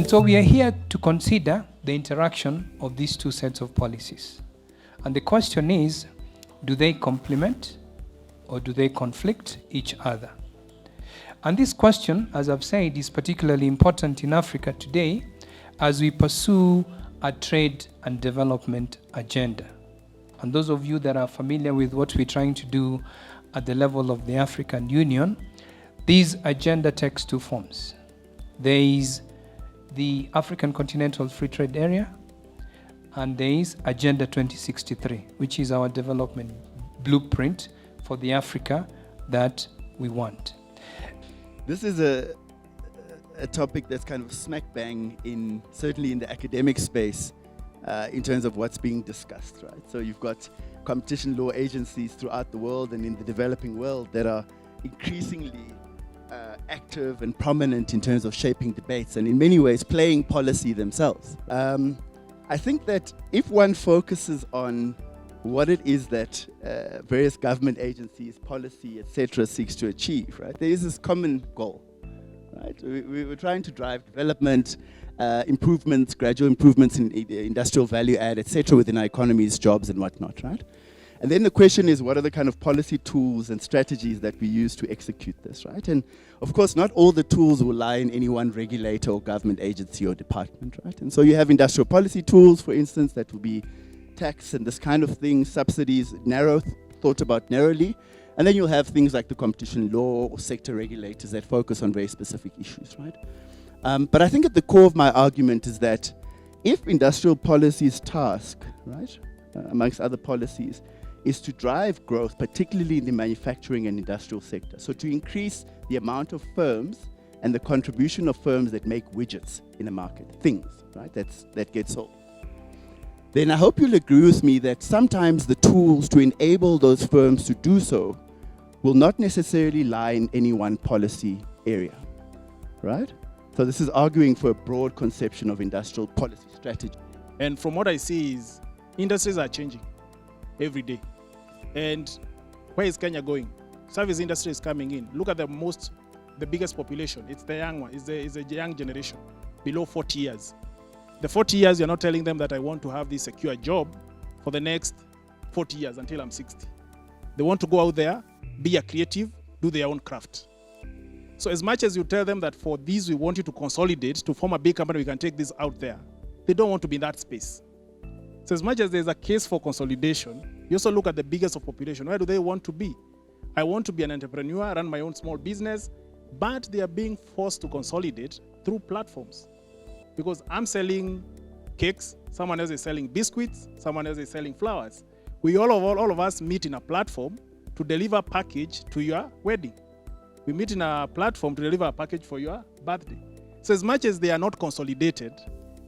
And so we are here to consider the interaction of these two sets of policies. And the question is, do they complement or do they conflict each other? And this question, as I've said, is particularly important in Africa today as we pursue a trade and development agenda. And those of you that are familiar with what we're trying to do at the level of the African Union, this agenda takes two forms. There is the African Continental Free Trade Area, and there is Agenda 2063, which is our development blueprint for the Africa that we want. This is a topic that's kind of smack bang certainly in the academic space in terms of what's being discussed, right? So you've got competition law agencies throughout the world and in the developing world that are increasingly active and prominent in terms of shaping debates and in many ways playing policy themselves. I think that if one focuses on what it is that various government agencies, policy, etc. seeks to achieve, right? There is this common goal, right? We're trying to drive development, improvements, gradual improvements in industrial value add, etc. within our economies, jobs and whatnot, right? And then the question is, what are the kind of policy tools and strategies that we use to execute this, right? And of course, not all the tools will lie in any one regulator or government agency or department, right? And so you have industrial policy tools, for instance, that will be tax and this kind of thing, subsidies, thought about narrowly. And then you'll have things like the competition law or sector regulators that focus on very specific issues, right? But I think at the core of my argument is that if industrial policy's task, right, amongst other policies, is to drive growth, particularly in the manufacturing and industrial sector. So to increase the amount of firms and the contribution of firms that make widgets in a market, things, right, that get sold. Then I hope you'll agree with me that sometimes the tools to enable those firms to do so will not necessarily lie in any one policy area, right? So this is arguing for a broad conception of industrial policy strategy. And from what I see is industries are changing every day. And where is Kenya going? Service industry is coming in. Look at the biggest population. It's the young one. It's the young generation below 40 years. The 40 years, you're not telling them that I want to have this secure job for the next 40 years until I'm 60. They want to go out there, be a creative, do their own craft. So as much as you tell them that for these we want you to consolidate, to form a big company, we can take this out there, they don't want to be in that space. So as much as there's a case for consolidation, you also look at the biggest of population. Where do they want to be? I want to be an entrepreneur, run my own small business, but they are being forced to consolidate through platforms. Because I'm selling cakes, someone else is selling biscuits, someone else is selling flowers. We all of us meet in a platform to deliver a package to your wedding. We meet in a platform to deliver a package for your birthday. So as much as they are not consolidated,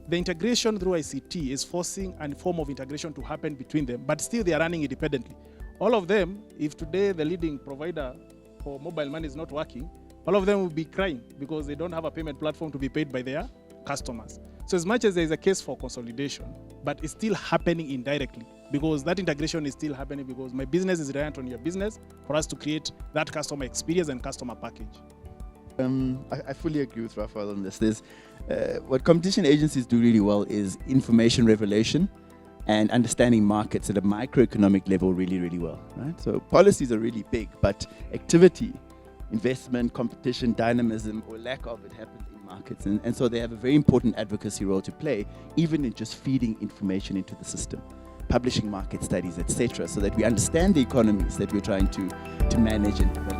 the integration through ICT is forcing a form of integration to happen between them, but still they are running independently. All of them, if today the leading provider for mobile money is not working, all of them will be crying because they don't have a payment platform to be paid by their customers. So as much as there is a case for consolidation, but it's still happening indirectly because that integration is still happening because my business is reliant on your business for us to create that customer experience and customer package. I fully agree with Raphael on this. What competition agencies do really well is information revelation and understanding markets at a microeconomic level really, really well, right? So policies are really big, but activity, investment, competition, dynamism, or lack of it happens in markets. And so they have a very important advocacy role to play, even in just feeding information into the system, publishing market studies, etc., so that we understand the economies that we're trying to manage and develop.